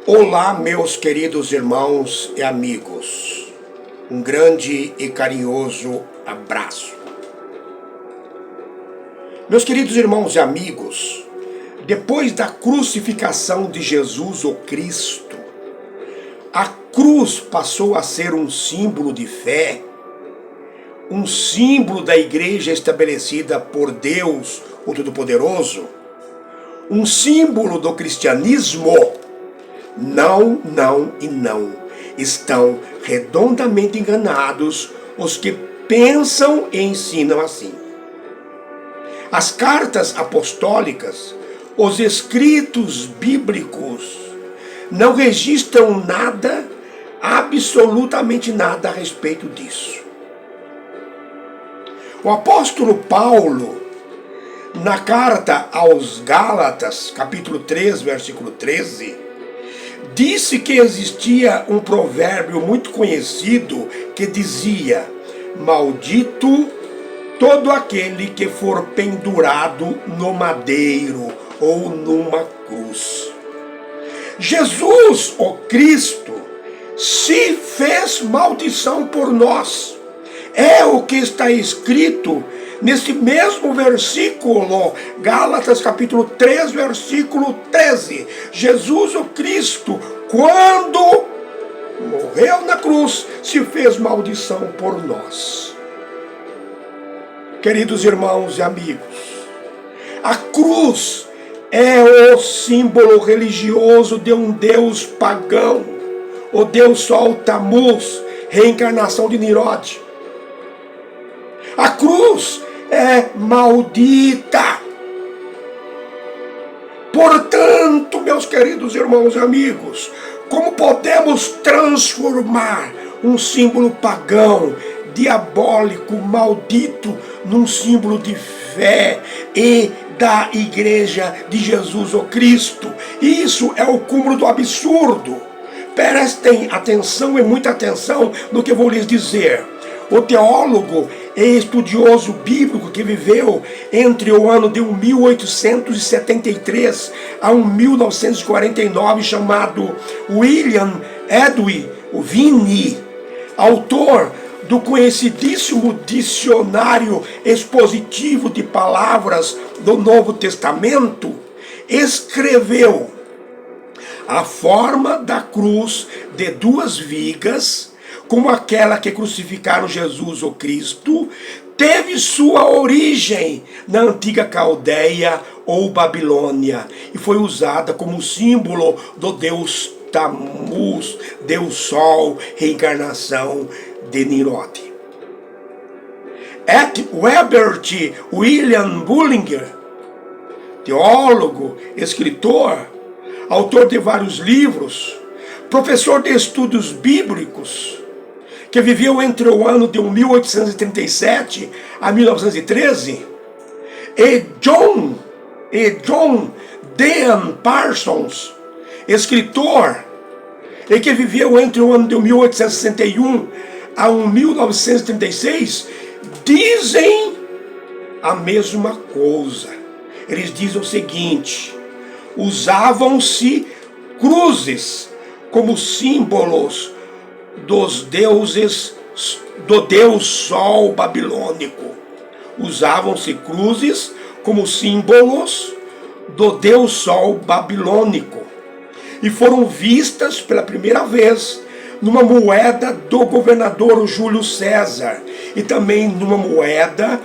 Olá, meus queridos irmãos e amigos. Um grande e carinhoso abraço. Meus queridos irmãos e amigos, depois da crucificação de Jesus, o Cristo, a cruz passou a ser um símbolo de fé, um símbolo da igreja estabelecida por Deus, o Todo-Poderoso, um símbolo do cristianismo. Não, não e não. Estão redondamente enganados os que pensam e ensinam assim. As cartas apostólicas, os escritos bíblicos, não registram nada, absolutamente nada a respeito disso. O apóstolo Paulo, na carta aos Gálatas, capítulo 3, versículo 13, disse que existia um provérbio muito conhecido que dizia: maldito todo aquele que for pendurado no madeiro ou numa cruz. Jesus, o Cristo, se fez maldição por nós. É o que está escrito nesse mesmo versículo, Gálatas capítulo 3, versículo 13. Jesus, o Cristo, quando morreu na cruz, se fez maldição por nós. Queridos irmãos e amigos, a cruz é o símbolo religioso de um Deus pagão, o Deus Sol Tammuz, reencarnação de Nimrod. A cruz é maldita. Portanto, meus queridos irmãos e amigos, como podemos transformar um símbolo pagão, diabólico, maldito, num símbolo de fé e da igreja de Jesus o Cristo? Isso é o cúmulo do absurdo. Prestem atenção e muita atenção no que eu vou lhes dizer. O teólogo e estudioso bíblico que viveu entre o ano de 1873 a 1949, chamado William Edwin Finney, autor do conhecidíssimo dicionário expositivo de palavras do Novo Testamento, escreveu: a forma da cruz de duas vigas, como aquela que crucificaram Jesus o Cristo, teve sua origem na antiga Caldeia ou Babilônia e foi usada como símbolo do Deus Tammuz, Deus Sol, reencarnação de Nimrod. Herbert William Bullinger, teólogo, escritor, autor de vários livros, professor de estudos bíblicos, que viveu entre o ano de 1837 a 1913, e John Dean Parsons, escritor, e que viveu entre o ano de 1861 a 1936, dizem a mesma coisa. Eles dizem o seguinte: usavam-se cruzes como símbolos dos deuses, do Deus Sol babilônico. Usavam-se cruzes como símbolos do Deus Sol babilônico e foram vistas pela primeira vez numa moeda do governador Júlio César e também numa moeda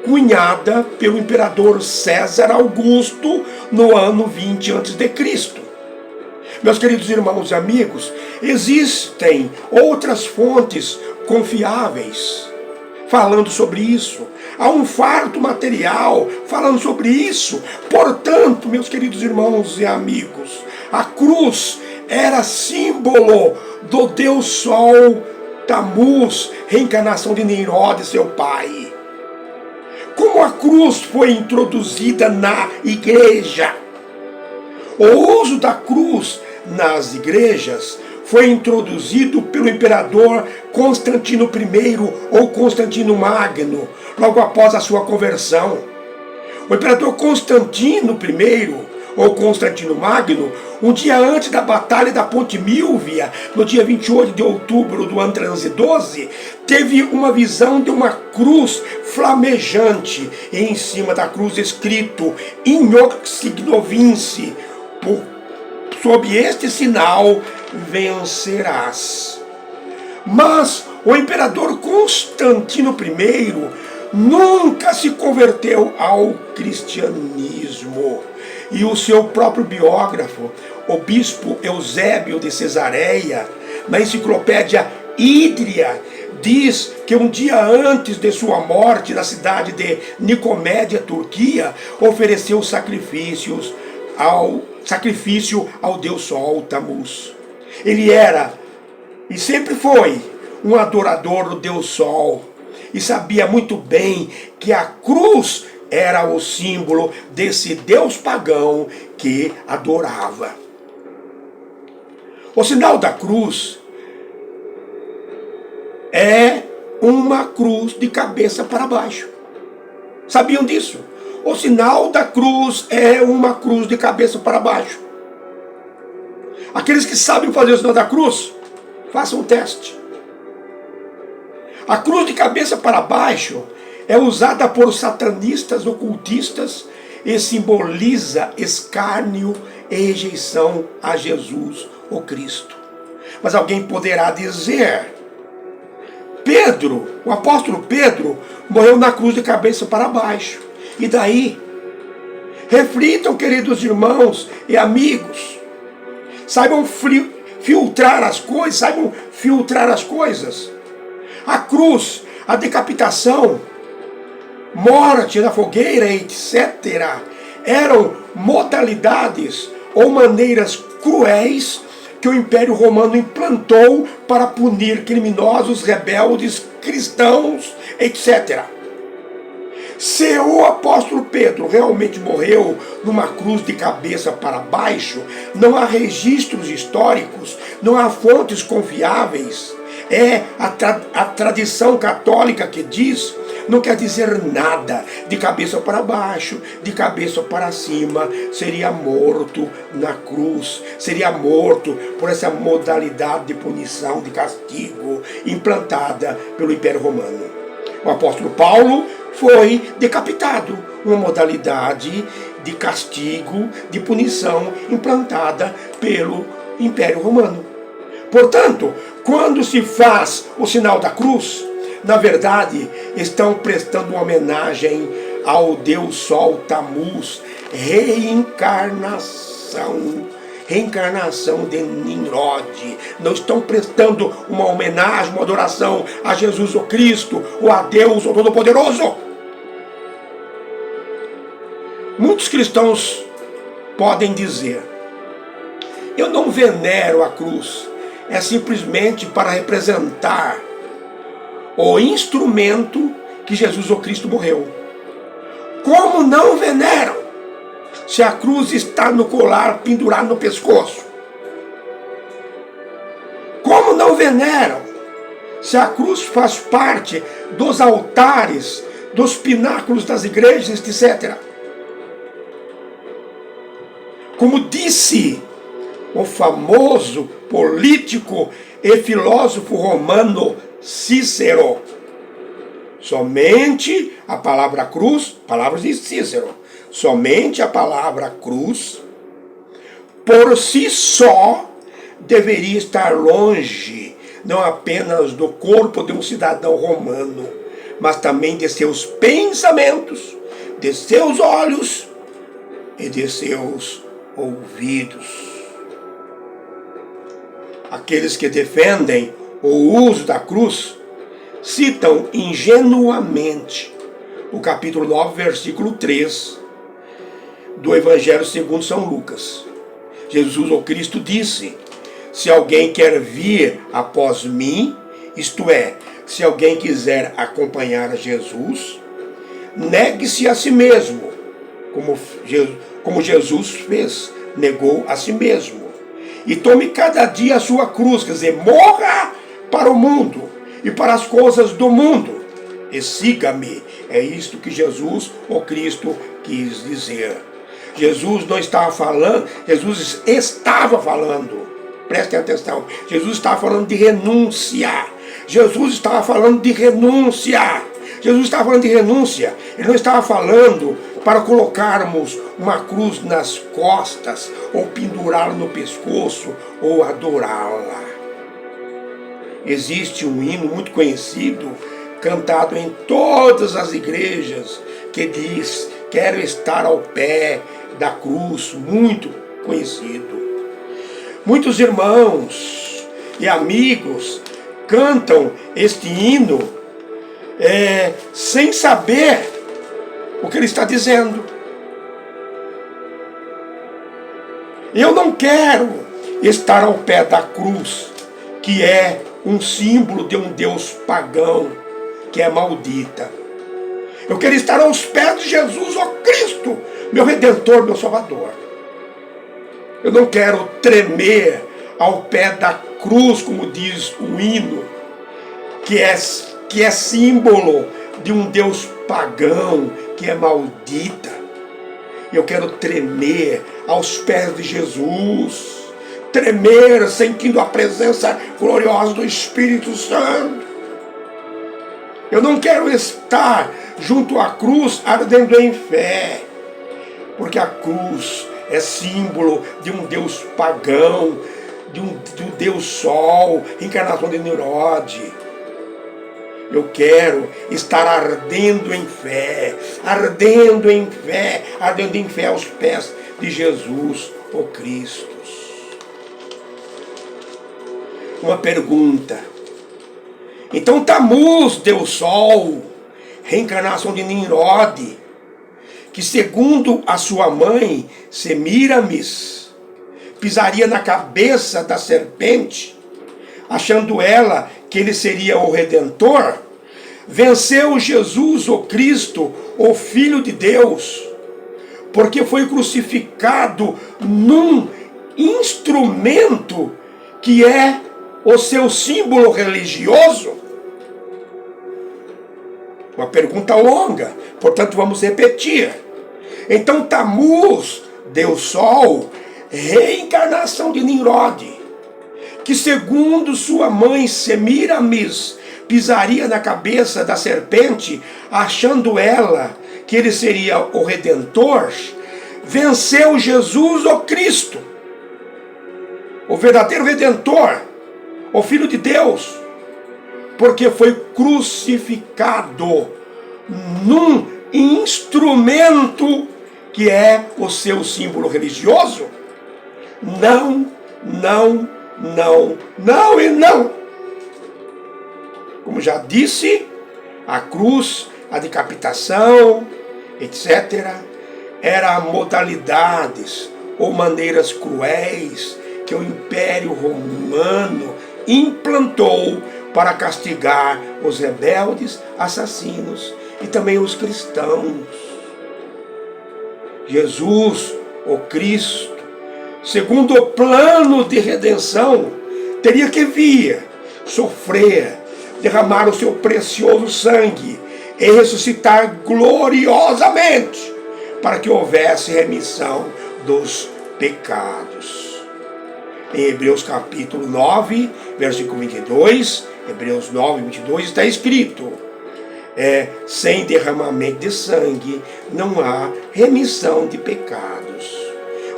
cunhada pelo imperador César Augusto no ano 20 a.C. Meus queridos irmãos e amigos, existem outras fontes confiáveis falando sobre isso. Há um farto material falando sobre isso. Portanto, meus queridos irmãos e amigos, a cruz era símbolo do Deus Sol Tammuz, reencarnação de Nimrod, seu pai. Como a cruz foi introduzida na igreja? O uso da cruz nas igrejas foi introduzido pelo imperador Constantino I ou Constantino Magno, logo após a sua conversão. O imperador Constantino I, ou Constantino Magno, um dia antes da Batalha da Ponte Milvia, no dia 28 de outubro do ano 312, teve uma visão de uma cruz flamejante, e em cima da cruz escrito In hoc signo vinci, sob este sinal vencerás. Mas o imperador Constantino I nunca se converteu ao cristianismo. E o seu próprio biógrafo, o bispo Eusébio de Cesareia, na enciclopédia Hídria, diz que um dia antes de sua morte, na cidade de Nicomédia, Turquia, ofereceu sacrifício ao deus Sol, Tamuz. Ele era, e sempre foi, um adorador do deus Sol, e sabia muito bem que a cruz era o símbolo desse deus pagão que adorava. O sinal da cruz é uma cruz de cabeça para baixo. Sabiam disso? O sinal da cruz é uma cruz de cabeça para baixo. Aqueles que sabem fazer o sinal da cruz, façam um teste. A cruz de cabeça para baixo é usada por satanistas ocultistas e simboliza escárnio e rejeição a Jesus, o Cristo. Mas alguém poderá dizer: Pedro, o apóstolo Pedro, morreu na cruz de cabeça para baixo. E daí? Reflitam, queridos irmãos e amigos. Saibam filtrar as coisas, A cruz, a decapitação, morte na fogueira, etc., eram modalidades ou maneiras cruéis que o Império Romano implantou para punir criminosos, rebeldes, cristãos, etc. Se o apóstolo Pedro realmente morreu numa cruz de cabeça para baixo, não há registros históricos, não há fontes confiáveis. É a tradição católica que diz, não quer dizer nada. De cabeça para baixo, de cabeça para cima, seria morto na cruz, seria morto por essa modalidade de punição, de castigo, implantada pelo Império Romano. O apóstolo Paulo foi decapitado, uma modalidade de castigo, de punição implantada pelo Império Romano. Portanto, quando se faz o sinal da cruz, na verdade, estão prestando uma homenagem ao deus Sol, Tamuz, reencarnação de Nimrod. Não estão prestando uma homenagem, uma adoração a Jesus o Cristo, ou a Deus o Todo-Poderoso. Muitos cristãos podem dizer: eu não venero a cruz, é simplesmente para representar o instrumento que Jesus o Cristo morreu. Como não veneram, se a cruz está no colar pendurado no pescoço? Como não veneram, se a cruz faz parte dos altares, dos pináculos das igrejas, etc. Como disse o famoso político e filósofo romano Cícero, somente a palavra cruz, palavras de Cícero, somente a palavra cruz, por si só, deveria estar longe, não apenas do corpo de um cidadão romano, mas também de seus pensamentos, de seus olhos e de seus ouvidos. Aqueles que defendem o uso da cruz citam ingenuamente o capítulo 9, versículo 3 do Evangelho segundo São Lucas. Jesus, o Cristo, disse: se alguém quer vir após mim, isto é, se alguém quiser acompanhar a Jesus, negue-se a si mesmo, como Jesus fez, negou a si mesmo, e tome cada dia a sua cruz, quer dizer, morra para o mundo e para as coisas do mundo, e siga-me. É isto que Jesus, o Cristo, quis dizer. Jesus não estava falando, Jesus estava falando, prestem atenção, Jesus estava falando de renúncia. Jesus estava falando de renúncia. Jesus estava falando de renúncia. Ele não estava falando para colocarmos uma cruz nas costas, ou pendurá-la no pescoço, ou adorá-la. Existe um hino muito conhecido, cantado em todas as igrejas, que diz: quero estar ao pé da cruz, muito conhecido. Muitos irmãos e amigos cantam este hino sem saber o que ele está dizendo. Eu não quero estar ao pé da cruz, que é um símbolo de um Deus pagão, que é maldita. Eu quero estar aos pés de Jesus, ó Cristo, meu Redentor, meu Salvador. Eu não quero tremer ao pé da cruz, como diz o hino, que é símbolo de um Deus pagão, que é maldita. Eu quero tremer aos pés de Jesus, tremer sentindo a presença gloriosa do Espírito Santo. Eu não quero estar junto à cruz ardendo em fé, porque a cruz é símbolo de um Deus pagão, do Deus Sol, encarnação de Nimrod. Eu quero estar ardendo em fé, ardendo em fé, ardendo em fé aos pés de Jesus, o Cristo. Uma pergunta. Então Tamuz, Deus Sol, reencarnação de Nimrod, que segundo a sua mãe, Semíramis, pisaria na cabeça da serpente, achando ela que ele seria o Redentor, venceu Jesus, o Cristo, o Filho de Deus, porque foi crucificado num instrumento que é o seu símbolo religioso? Uma pergunta longa, portanto vamos repetir. Então Tamuz, Deus Sol, reencarnação de Nimrod, que segundo sua mãe Semíramis, pisaria na cabeça da serpente, achando ela que ele seria o Redentor, venceu Jesus, o Cristo, o verdadeiro Redentor, o Filho de Deus, porque foi crucificado num instrumento que é o seu símbolo religioso? Não, não, não, não e não. Como já disse, a cruz, a decapitação, etc., eram modalidades ou maneiras cruéis que o Império Romano implantou para castigar os rebeldes, assassinos e também os cristãos. Jesus, o Cristo, segundo o plano de redenção, teria que vir, sofrer, derramar o seu precioso sangue e ressuscitar gloriosamente para que houvesse remissão dos pecados. Em Hebreus capítulo 9, versículo 22, Hebreus 9, 22, está escrito: sem derramamento de sangue não há remissão de pecados.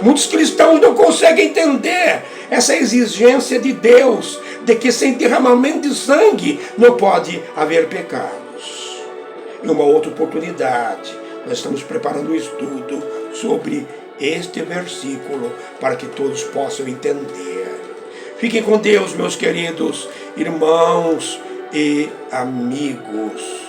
Muitos cristãos não conseguem entender essa exigência de Deus, de que sem derramamento de sangue não pode haver pecados. Em uma outra oportunidade, nós estamos preparando um estudo sobre este versículo para que todos possam entender. Fiquem com Deus, meus queridos irmãos e amigos.